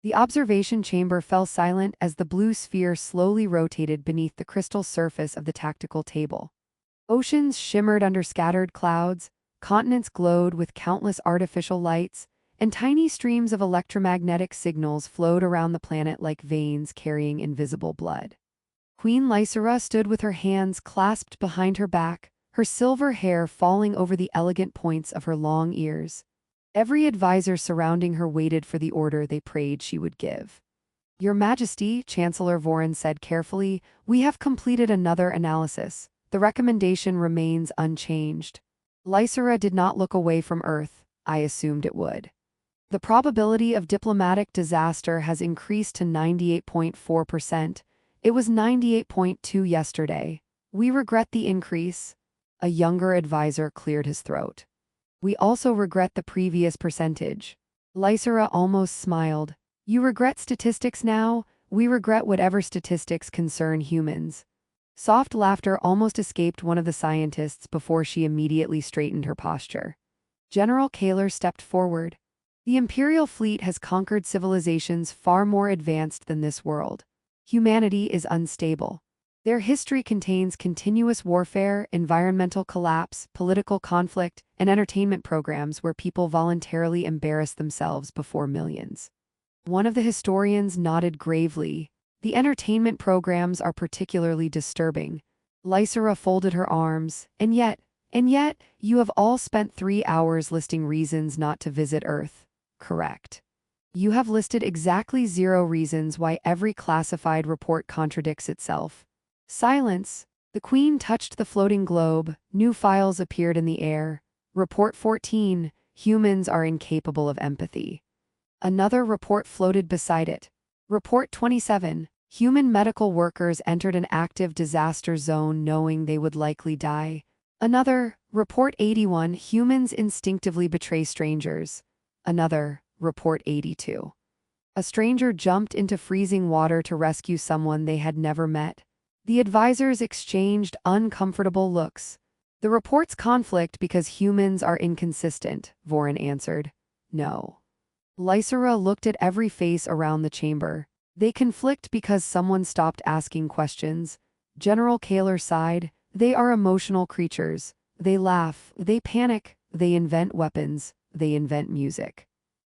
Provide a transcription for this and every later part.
The observation chamber fell silent as the blue sphere slowly rotated beneath the crystal surface of the tactical table. Oceans shimmered under scattered clouds, continents glowed with countless artificial lights, and tiny streams of electromagnetic signals flowed around the planet like veins carrying invisible blood. Queen Lysera stood with her hands clasped behind her back, her silver hair falling over the elegant points of her long ears. Every advisor surrounding her waited for the order they prayed she would give. "Your Majesty," Chancellor Voron said carefully, "we have completed another analysis. The recommendation remains unchanged." Lysera did not look away from Earth. I assumed it would. "The probability of diplomatic disaster has increased to 98.4%. It was 98.2 yesterday. We regret the increase." A younger advisor cleared his throat. "We also regret the previous percentage." Lysera almost smiled. "You regret statistics now? We regret whatever statistics concern humans." Soft laughter almost escaped one of the scientists before she immediately straightened her posture. General Kaler stepped forward. "The Imperial fleet has conquered civilizations far more advanced than this world. Humanity is unstable. Their history contains continuous warfare, environmental collapse, political conflict, and entertainment programs where people voluntarily embarrass themselves before millions." One of the historians nodded gravely. "The entertainment programs are particularly disturbing." Lysera folded her arms. And yet, you have all spent 3 hours listing reasons not to visit Earth. Correct. You have listed exactly 0 reasons why every classified report contradicts itself." Silence. The Queen touched the floating globe. New files appeared in the air. Report 14, humans are incapable of empathy. Another report floated beside it. Report 27, human medical workers entered an active disaster zone knowing they would likely die. Another, Report 81, humans instinctively betray strangers. Another, Report 82. A stranger jumped into freezing water to rescue someone they had never met. The advisors exchanged uncomfortable looks. "The reports conflict because humans are inconsistent," Voron answered. "No." Lysera looked at every face around the chamber. "They conflict because someone stopped asking questions." General Kaler sighed. "They are emotional creatures. They laugh, they panic, they invent weapons, they invent music.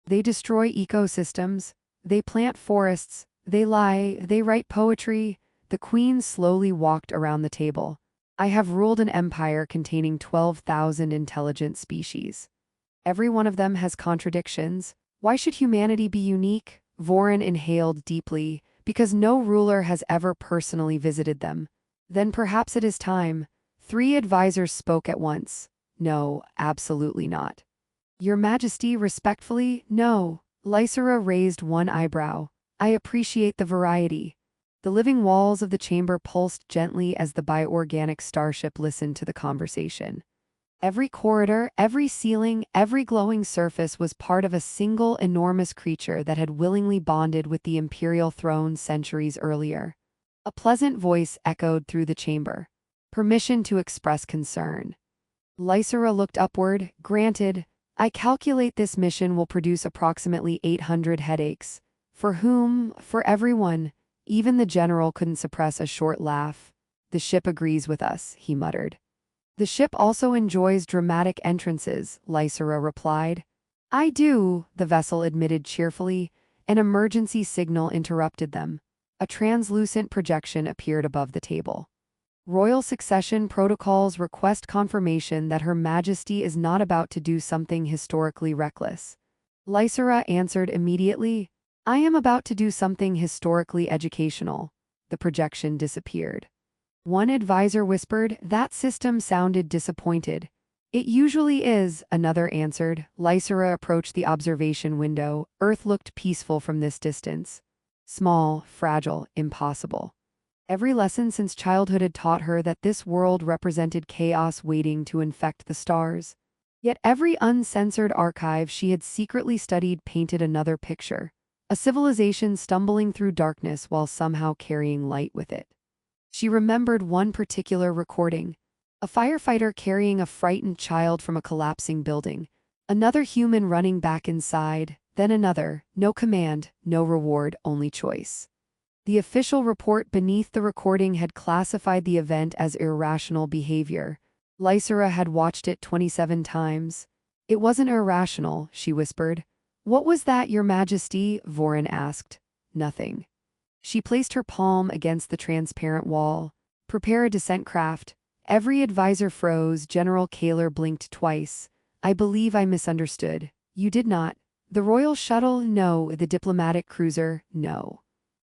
They destroy ecosystems, they plant forests, they lie, they write poetry." The Queen slowly walked around the table. "I have ruled an empire containing 12,000 intelligent species. Every one of them has contradictions. Why should humanity be unique?" Voron inhaled deeply. "Because no ruler has ever personally visited them." "Then perhaps it is time." 3 advisors spoke at once. "No, absolutely not." "Your Majesty, respectfully, no." Lysera raised one eyebrow. "I appreciate the variety." The living walls of the chamber pulsed gently as the bioorganic starship listened to the conversation. Every corridor, every ceiling, every glowing surface was part of a single enormous creature that had willingly bonded with the imperial throne centuries earlier. A pleasant voice echoed through the chamber. "Permission to express concern." Lysera looked upward. "Granted. I calculate this mission will produce approximately 800 headaches." "For whom?" "For everyone." Even the general couldn't suppress a short laugh. "The ship agrees with us," he muttered. "The ship also enjoys dramatic entrances," Lysera replied. "I do," the vessel admitted cheerfully. An emergency signal interrupted them. A translucent projection appeared above the table. "Royal succession protocols request confirmation that Her Majesty is not about to do something historically reckless." Lysera answered immediately. "I am about to do something historically educational." The projection disappeared. One advisor whispered. "That system sounded disappointed." "It usually is," another answered. Lysera approached the observation window. Earth looked peaceful from this distance. Small, fragile, impossible. Every lesson since childhood had taught her that this world represented chaos waiting to infect the stars. Yet every uncensored archive she had secretly studied painted another picture. A civilization stumbling through darkness while somehow carrying light with it. She remembered one particular recording. A firefighter carrying a frightened child from a collapsing building. Another human running back inside. Then another, no command, no reward, only choice. The official report beneath the recording had classified the event as irrational behavior. Lysera had watched it 27 times. It wasn't irrational, she whispered. What was that, Your Majesty? Vorin asked. Nothing. She placed her palm against the transparent wall. Prepare a descent craft. Every advisor froze. General Kaler blinked twice. I believe I misunderstood. You did not. The royal shuttle? No. The diplomatic cruiser? No.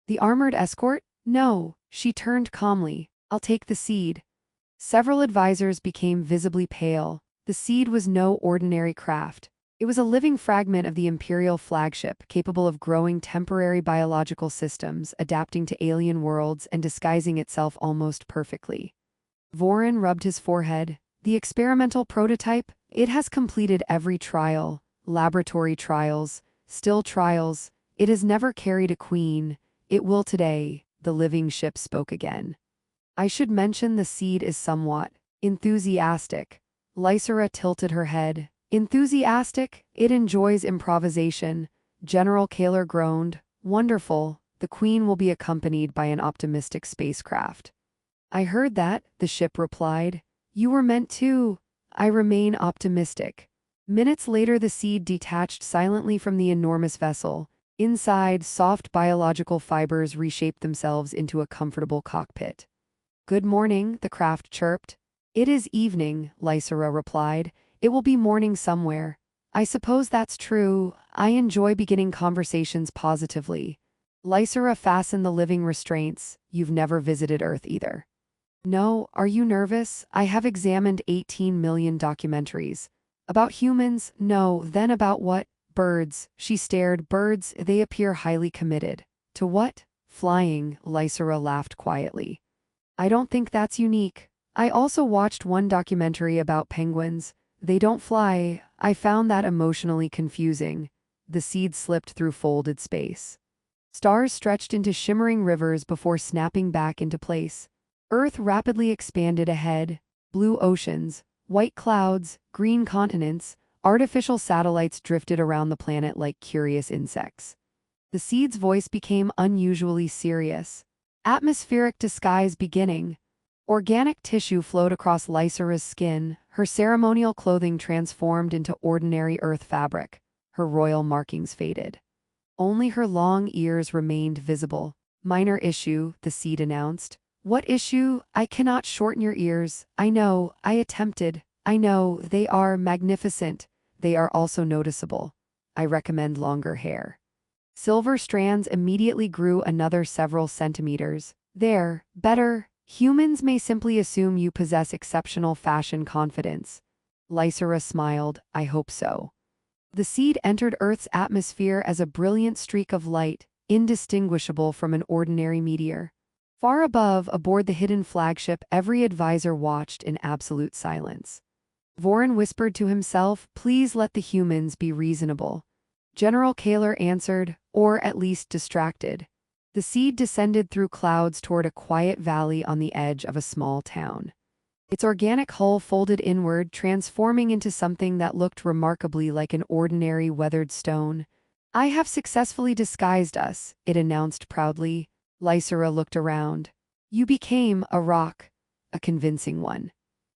The armored escort? No. She turned calmly. I'll take the seed. Several advisors became visibly pale. The seed was no ordinary craft. It was a living fragment of the Imperial flagship, capable of growing temporary biological systems, adapting to alien worlds, and disguising itself almost perfectly. Vorin rubbed his forehead. The experimental prototype? It has completed every trial. Laboratory trials. Still trials. It has never carried a queen. It will today. The living ship spoke again. I should mention the seed is somewhat enthusiastic. Lysera tilted her head. Enthusiastic? It enjoys improvisation. General Kaler groaned. Wonderful. The Queen will be accompanied by an optimistic spacecraft. I heard that, the ship replied. You were meant to. I remain optimistic. Minutes later, the seed detached silently from the enormous vessel. Inside, soft biological fibers reshaped themselves into a comfortable cockpit. Good morning, the craft chirped. It is evening, Lysera replied. It will be morning somewhere. I suppose that's true. I enjoy beginning conversations positively. Lysera fastened the living restraints. You've never visited Earth either. No, are you nervous? I have examined 18 million documentaries. About humans? No, then about what? Birds. She stared. Birds, they appear highly committed. To what? Flying, Lysera laughed quietly. I don't think that's unique. I also watched one documentary about penguins. They don't fly. I found that emotionally confusing. The seed slipped through folded space. Stars stretched into shimmering rivers before snapping back into place. Earth rapidly expanded ahead. Blue oceans, white clouds, green continents, artificial satellites drifted around the planet like curious insects. The seed's voice became unusually serious. Atmospheric disguise beginning. Organic tissue flowed across Lysera's skin. Her ceremonial clothing transformed into ordinary earth fabric. Her royal markings faded. Only her long ears remained visible. Minor issue, the seed announced. What issue? I cannot shorten your ears. I know, I attempted. I know, they are magnificent. They are also noticeable. I recommend longer hair. Silver strands immediately grew another several centimeters. There, better. Humans may simply assume you possess exceptional fashion confidence. Lysera smiled. I hope so. The seed entered Earth's atmosphere as a brilliant streak of light, indistinguishable from an ordinary meteor. Far above, aboard the hidden flagship, every advisor watched in absolute silence. Vorin whispered to himself, please let the humans be reasonable. General Kaler answered, or at least distracted. The seed descended through clouds toward a quiet valley on the edge of a small town. Its organic hull folded inward, transforming into something that looked remarkably like an ordinary weathered stone. I have successfully disguised us, it announced proudly. Lysera looked around. You became a rock. A convincing one.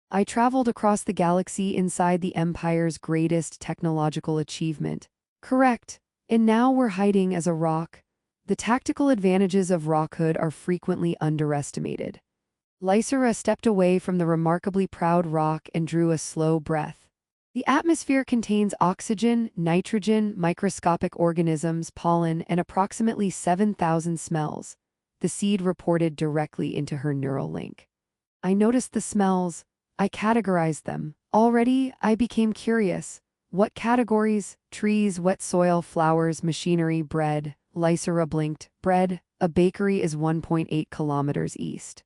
I traveled across the galaxy inside the Empire's greatest technological achievement. Correct. And now we're hiding as a rock. The tactical advantages of rockhood are frequently underestimated. Lysera stepped away from the remarkably proud rock and drew a slow breath. The atmosphere contains oxygen, nitrogen, microscopic organisms, pollen, and approximately 7,000 smells. The seed reported directly into her neural link. I noticed the smells. I categorized them. Already, I became curious. What categories? Trees, wet soil, flowers, machinery, bread. Lysera blinked. Bread? A bakery is 1.8 kilometers east.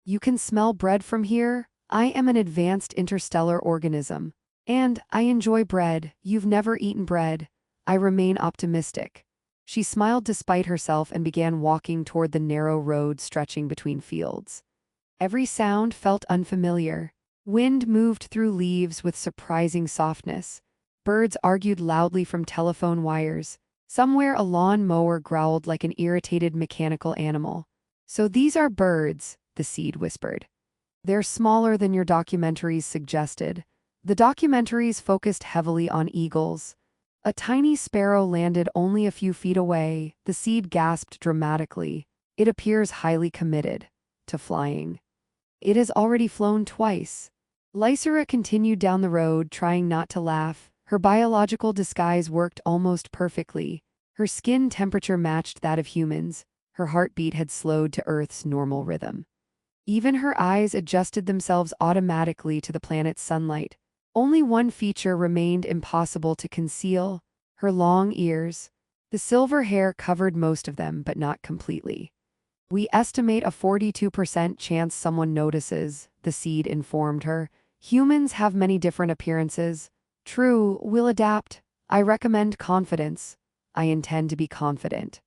You can smell bread from here? I am an advanced interstellar organism. And I enjoy bread. You've never eaten bread. I remain optimistic. She smiled despite herself and began walking toward the narrow road stretching between fields. Every sound felt unfamiliar. Wind moved through leaves with surprising softness. Birds argued loudly from telephone wires. Somewhere a lawn mower growled like an irritated mechanical animal. "So these are birds," the seed whispered. "They're smaller than your documentaries suggested." The documentaries focused heavily on eagles. A tiny sparrow landed only a few feet away. The seed gasped dramatically. "It appears highly committed to flying. It has already flown twice." Lysera continued down the road, trying not to laugh. Her biological disguise worked almost perfectly. Her skin temperature matched that of humans. Her heartbeat had slowed to Earth's normal rhythm. Even her eyes adjusted themselves automatically to the planet's sunlight. Only one feature remained impossible to conceal: her long ears. The silver hair covered most of them, but not completely. "We estimate a 42% chance someone notices," the seed informed her. "Humans have many different appearances." "True, we'll adapt. I recommend confidence." "I intend to be confident.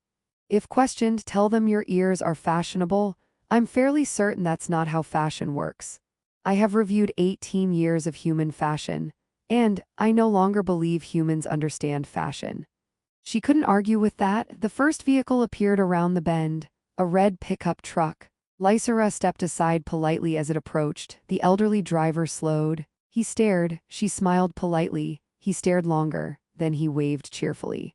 If questioned, tell them your ears are fashionable." "I'm fairly certain that's not how fashion works. I have reviewed 18 years of human fashion, and I no longer believe humans understand fashion." She couldn't argue with that. The first vehicle appeared around the bend, a red pickup truck. Lysera stepped aside politely as it approached. The elderly driver slowed. He stared. She smiled politely. He stared longer. Then he waved cheerfully.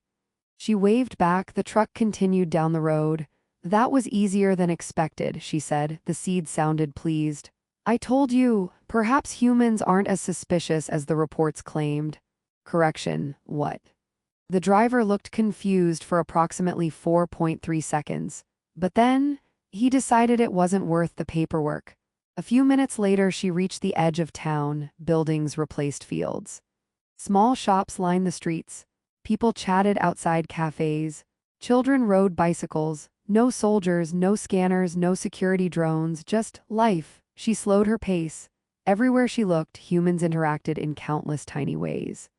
She waved back. The truck continued down the road. "That was easier than expected," she said. The seed sounded pleased. "I told you, perhaps humans aren't as suspicious as the reports claimed." "Correction, what?" The driver looked confused for approximately 4.3 seconds. But then, he decided it wasn't worth the paperwork. A few minutes later, she reached the edge of town. Buildings replaced fields. Small shops lined the streets. People chatted outside cafes. Children rode bicycles. No soldiers, no scanners, no security drones, just life. She slowed her pace. Everywhere she looked, humans interacted in countless tiny ways.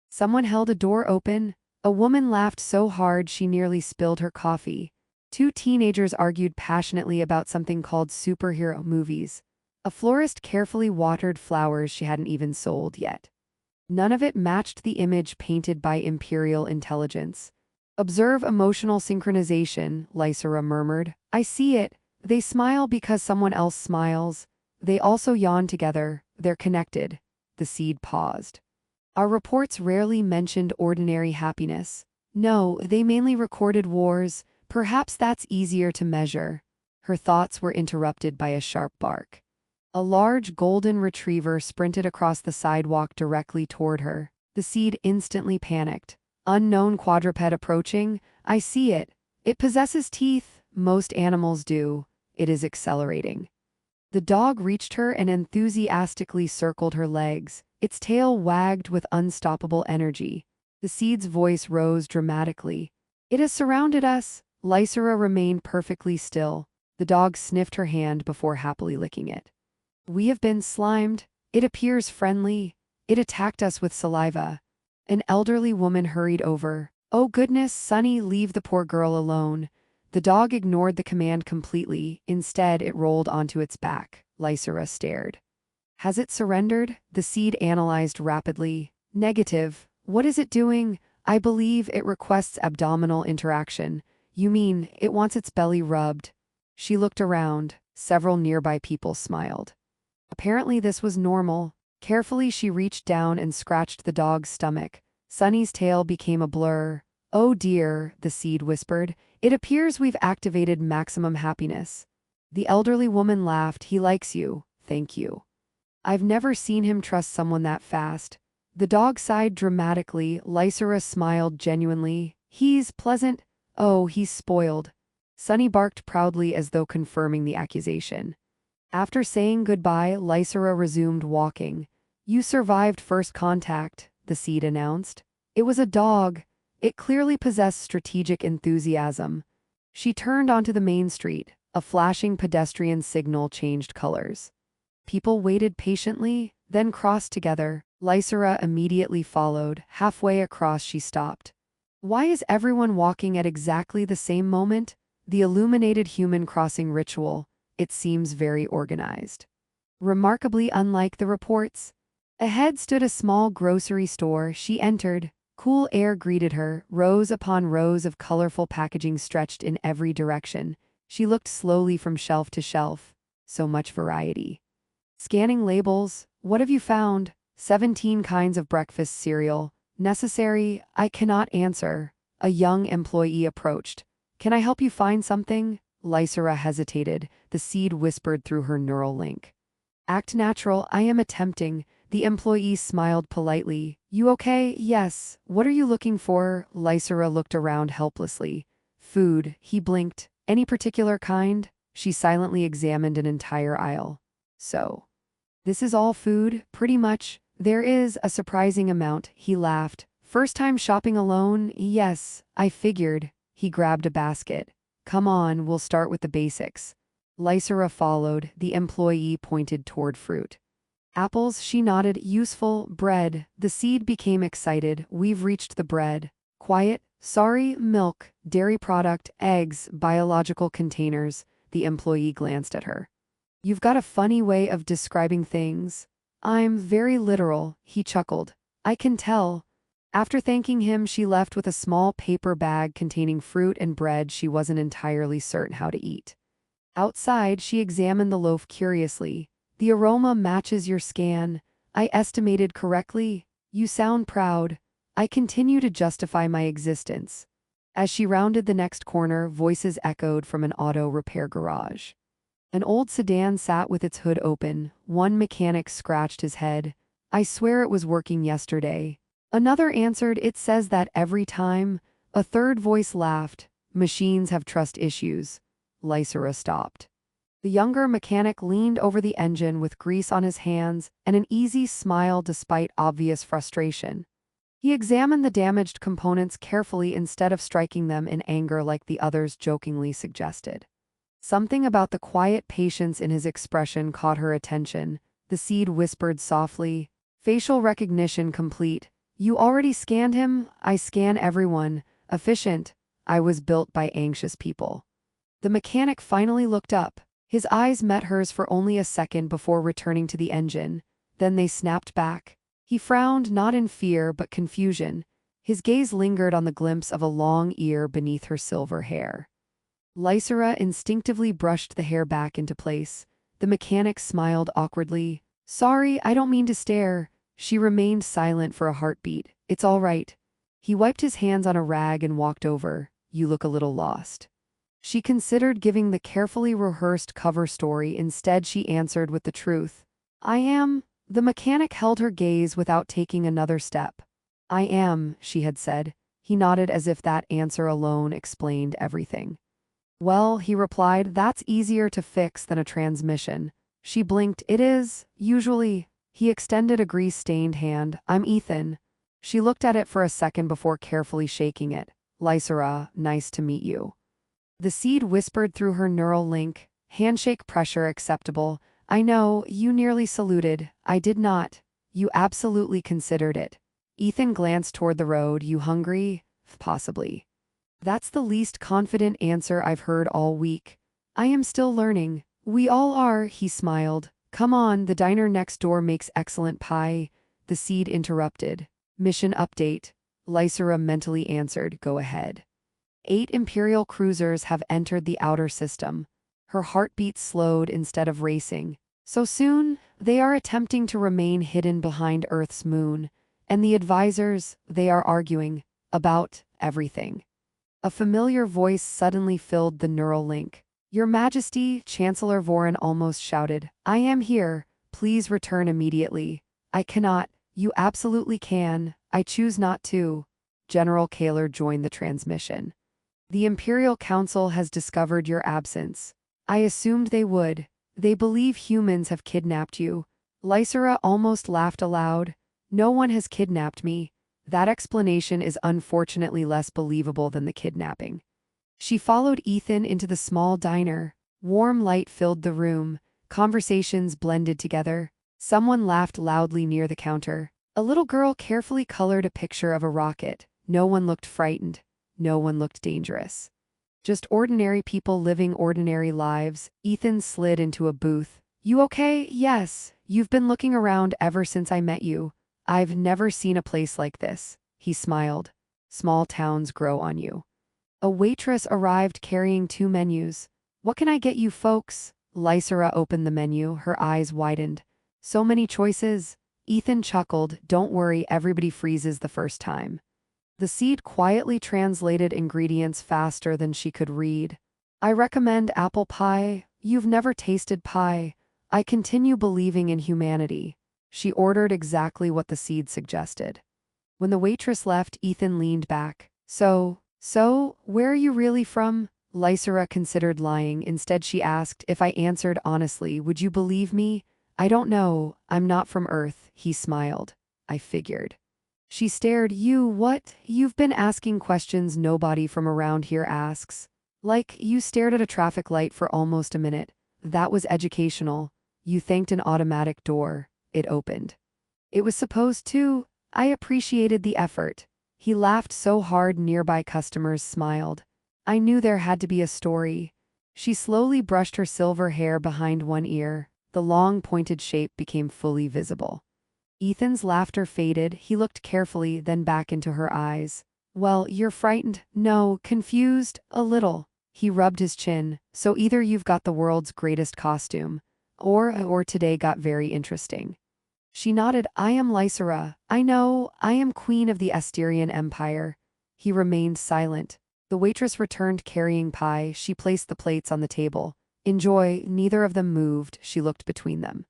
Someone held a door open. A woman laughed so hard she nearly spilled her coffee. Two teenagers argued passionately about something called superhero movies. A florist carefully watered flowers she hadn't even sold yet. None of it matched the image painted by Imperial intelligence. "Observe emotional synchronization," Lysera murmured. "I see it. They smile because someone else smiles. They also yawn together. They're connected." The seed paused. "Our reports rarely mentioned ordinary happiness." "No, they mainly recorded wars. Perhaps that's easier to measure." Her thoughts were interrupted by a sharp bark. A large golden retriever sprinted across the sidewalk directly toward her. The seed instantly panicked. "Unknown quadruped approaching. I see it. It possesses teeth. Most animals do. It is accelerating." The dog reached her and enthusiastically circled her legs. Its tail wagged with unstoppable energy. The seed's voice rose dramatically. "It has surrounded us." Lysera remained perfectly still. The dog sniffed her hand before happily licking it. "We have been slimed. It appears friendly. It attacked us with saliva." An elderly woman hurried over. "Oh goodness, Sonny, leave the poor girl alone." The dog ignored the command completely. Instead, it rolled onto its back. Lysera stared. "Has it surrendered?" The seed analyzed rapidly. "Negative." "What is it doing?" "I believe it requests abdominal interaction." "You mean, it wants its belly rubbed?" She looked around. Several nearby people smiled. Apparently this was normal. Carefully she reached down and scratched the dog's stomach. Sonny's tail became a blur. "Oh dear," the seed whispered. "It appears we've activated maximum happiness." The elderly woman laughed. "He likes you. Thank you." "I've never seen him trust someone that fast." The dog sighed dramatically. Lysera smiled genuinely. "He's pleasant." "Oh, he's spoiled." Sonny barked proudly as though confirming the accusation. After saying goodbye, Lysera resumed walking. "You survived first contact," the seed announced. It was a dog. It clearly possessed strategic enthusiasm. She turned onto the main street. A flashing pedestrian signal changed colors. People waited patiently, then crossed together. Lysera immediately followed. Halfway across she stopped. Why is everyone walking at exactly the same moment? The illuminated human crossing ritual. It seems very organized. Remarkably unlike the reports. Ahead stood a small grocery store. She entered. Cool air greeted her, rows upon rows of colorful packaging stretched in every direction. She looked slowly from shelf to shelf. So much variety. Scanning labels. What have you found? 17 kinds of breakfast cereal. Necessary? I cannot answer. A young employee approached. Can I help you find something? Lysera hesitated. The seed whispered through her neural link. Act natural. I am attempting. The employee smiled politely. You okay? Yes. What are you looking for? Lysera looked around helplessly. Food. He blinked. Any particular kind? She silently examined an entire aisle. So, this is all food, pretty much. There is a surprising amount, he laughed. First time shopping alone? Yes, I figured. He grabbed a basket. Come on, we'll start with the basics. Lysera followed. The employee pointed toward fruit. Apples, she nodded. Useful. Bread. The seed became excited. We've reached the bread. Quiet. Sorry. Milk. Dairy product. Eggs. Biological containers. The employee glanced at her. You've got a funny way of describing things. I'm very literal, he chuckled. I can tell. After thanking him, she left with a small paper bag containing fruit and bread she wasn't entirely certain how to eat. Outside, she examined the loaf curiously. The aroma matches your scan. I estimated correctly. You sound proud. I continue to justify my existence. As she rounded the next corner, voices echoed from an auto repair garage. An old sedan sat with its hood open. One mechanic scratched his head. I swear it was working yesterday. Another answered, it says that every time. A third voice laughed. Machines have trust issues. Lysera stopped. The younger mechanic leaned over the engine with grease on his hands and an easy smile despite obvious frustration. He examined the damaged components carefully instead of striking them in anger like the others jokingly suggested. Something about the quiet patience in his expression caught her attention. The seed whispered softly, facial recognition complete. You already scanned him? I scan everyone. Efficient. I was built by anxious people. The mechanic finally looked up. His eyes met hers for only a second before returning to the engine. Then they snapped back. He frowned, not in fear but confusion. His gaze lingered on the glimpse of a long ear beneath her silver hair. Lysera instinctively brushed the hair back into place. The mechanic smiled awkwardly. Sorry, I don't mean to stare. She remained silent for a heartbeat. It's all right. He wiped his hands on a rag and walked over. You look a little lost. She considered giving the carefully rehearsed cover story. Instead, she answered with the truth. I am. The mechanic held her gaze without taking another step. I am, she had said. He nodded as if that answer alone explained everything. Well, he replied, that's easier to fix than a transmission. She blinked. It is, usually. He extended a grease-stained hand. I'm Ethan. She looked at it for a second before carefully shaking it. Lysera, nice to meet you. The seed whispered through her neural link. Handshake pressure acceptable. I know, you nearly saluted. I did not. You absolutely considered it. Ethan glanced toward the road. You hungry? Possibly. That's the least confident answer I've heard all week. I am still learning. We all are, he smiled. Come on, the diner next door makes excellent pie. The seed interrupted. Mission update. Lysera mentally answered, go ahead. 8 Imperial cruisers have entered the outer system. Her heartbeat slowed instead of racing. So soon, they are attempting to remain hidden behind Earth's moon. And the advisors, they are arguing about everything. A familiar voice suddenly filled the neural link. Your Majesty, Chancellor Voren almost shouted. I am here. Please return immediately. I cannot. You absolutely can. I choose not to. General Kaler joined the transmission. The Imperial Council has discovered your absence. I assumed they would. They believe humans have kidnapped you. Lysera almost laughed aloud. No one has kidnapped me. That explanation is unfortunately less believable than the kidnapping. She followed Ethan into the small diner. Warm light filled the room. Conversations blended together. Someone laughed loudly near the counter. A little girl carefully colored a picture of a rocket. No one looked frightened. No one looked dangerous. Just ordinary people living ordinary lives. Ethan slid into a booth. You okay? Yes. You've been looking around ever since I met you. I've never seen a place like this. He smiled. Small towns grow on you. A waitress arrived carrying 2 menus. What can I get you folks? Lysera opened the menu, her eyes widened. So many choices. Ethan chuckled. Don't worry, everybody freezes the first time. The seed quietly translated ingredients faster than she could read. I recommend apple pie. You've never tasted pie. I continue believing in humanity. She ordered exactly what the seed suggested. When the waitress left, Ethan leaned back. So, where are you really from? Lysera considered lying. Instead, she asked, if I answered honestly, would you believe me? I don't know. I'm not from Earth. He smiled. I figured. She stared. You what? You've been asking questions nobody from around here asks. Like, you stared at a traffic light for almost a minute. That was educational. You thanked an automatic door. It opened. It was supposed to. I appreciated the effort. He laughed so hard nearby customers smiled. I knew there had to be a story. She slowly brushed her silver hair behind one ear. The long pointed shape became fully visible. Ethan's laughter faded. He looked carefully, then back into her eyes. Well, you're frightened? No, confused? A little. He rubbed his chin. So either you've got the world's greatest costume, or today got very interesting. She nodded. I am Lysera. I know, I am queen of the Asterian Empire. He remained silent. The waitress returned carrying pie. She placed the plates on the table. Enjoy. Neither of them moved. She looked between them.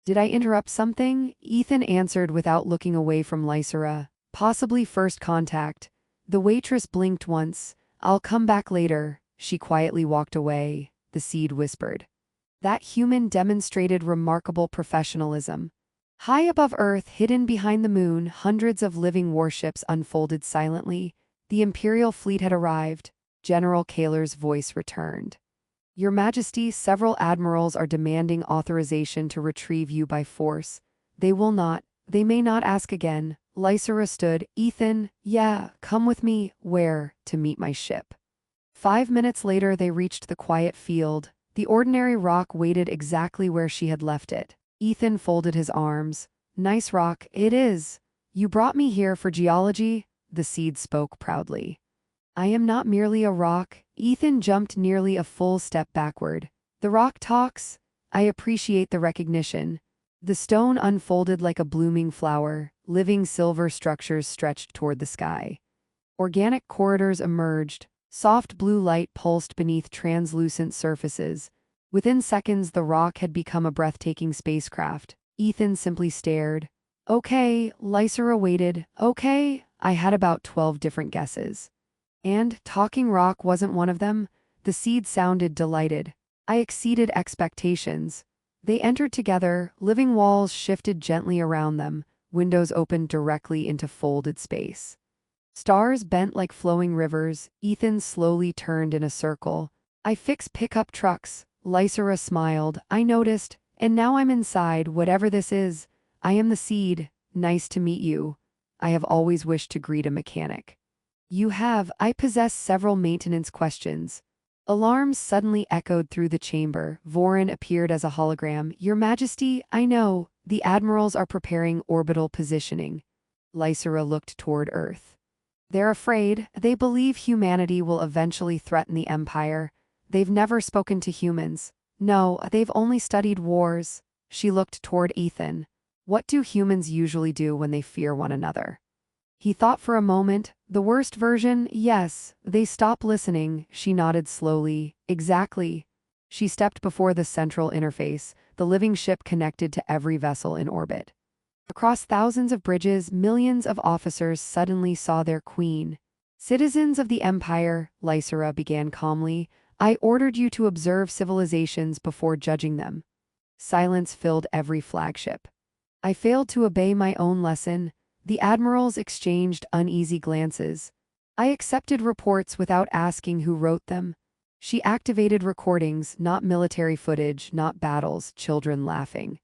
Did I interrupt something? Ethan answered without looking away from Lysera. Possibly first contact. The waitress blinked once. I'll come back later. She quietly walked away. The seed whispered. That human demonstrated remarkable professionalism. High above Earth, hidden behind the moon, hundreds of living warships unfolded silently. The Imperial fleet had arrived. General Kaler's voice returned. Your Majesty, several admirals are demanding authorization to retrieve you by force. They may not ask again. Lysera stood. Ethan, yeah, come with me. Where? To meet my ship. 5 minutes later they reached the quiet field. The ordinary rock waited exactly where she had left it. Ethan folded his arms. Nice rock, it is. You brought me here for geology? The seed spoke proudly. I am not merely a rock. Ethan jumped nearly a full step backward. The rock talks? I appreciate the recognition. The stone unfolded like a blooming flower. Living silver structures stretched toward the sky. Organic corridors emerged. Soft blue light pulsed beneath translucent surfaces. Within seconds, the rock had become a breathtaking spacecraft. Ethan simply stared. Okay, Lysera waited. Okay, I had about 12 different guesses. And talking rock wasn't one of them. The seed sounded delighted. I exceeded expectations. They entered together. Living walls shifted gently around them. Windows opened directly into folded space. Stars bent like flowing rivers. Ethan slowly turned in a circle. I fix pickup trucks. Lysera smiled. I noticed, and now I'm inside, whatever this is. I am the seed. Nice to meet you. I have always wished to greet a mechanic. You have. I possess several maintenance questions. Alarms suddenly echoed through the chamber. Vorin appeared as a hologram. Your Majesty, I know. The admirals are preparing orbital positioning. Lysera looked toward Earth. They're afraid. They believe humanity will eventually threaten the Empire. They've never spoken to humans. No, they've only studied wars. She looked toward Ethan. What do humans usually do when they fear one another? He thought for a moment. The worst version, yes. They stop listening. She nodded slowly. Exactly. She stepped before the central interface. The living ship connected to every vessel in orbit. Across thousands of bridges, millions of officers suddenly saw their queen. Citizens of the Empire, Lysera began calmly, I ordered you to observe civilizations before judging them. Silence filled every flagship. I failed to obey my own lesson. The admirals exchanged uneasy glances. I accepted reports without asking who wrote them. She activated recordings, not military footage, not battles, children laughing.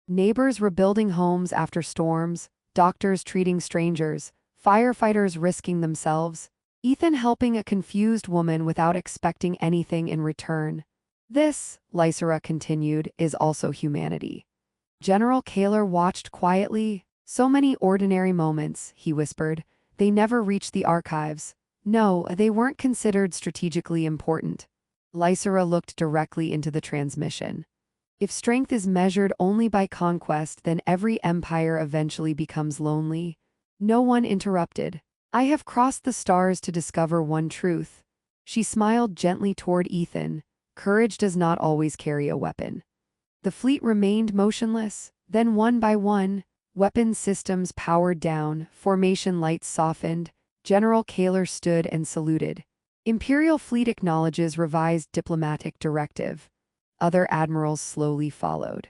Neighbors rebuilding homes after storms, doctors treating strangers, firefighters risking themselves. Ethan helping a confused woman without expecting anything in return. This, Lysera continued, is also humanity. General Kaler watched quietly. So many ordinary moments, he whispered. They never reached the archives. No, they weren't considered strategically important. Lysera looked directly into the transmission. If strength is measured only by conquest, then every empire eventually becomes lonely. No one interrupted. I have crossed the stars to discover one truth. She smiled gently toward Ethan. Courage does not always carry a weapon. The fleet remained motionless. Then one by one, weapon systems powered down, formation lights softened. General Kaler stood and saluted. Imperial fleet acknowledges revised diplomatic directive. Other admirals slowly followed.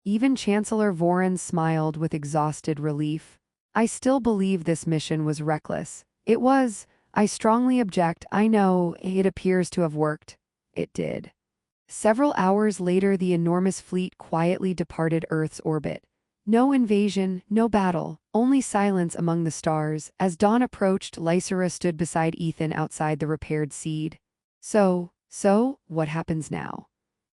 Even Chancellor Voron smiled with exhausted relief. I still believe this mission was reckless. It was. I strongly object. I know, it appears to have worked. It did. Several hours later, the enormous fleet quietly departed Earth's orbit. No invasion, no battle, only silence among the stars. As dawn approached, Lysera stood beside Ethan outside the repaired seed. So, what happens now?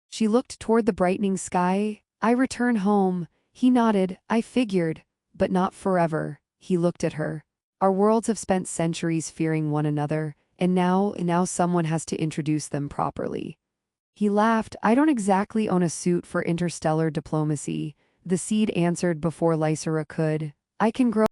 She looked toward the brightening sky. I return home. He nodded. I figured. But not forever. He looked at her. Our worlds have spent centuries fearing one another, and now someone has to introduce them properly. He laughed. I don't exactly own a suit for interstellar diplomacy. The seed answered before Lysera could. I can grow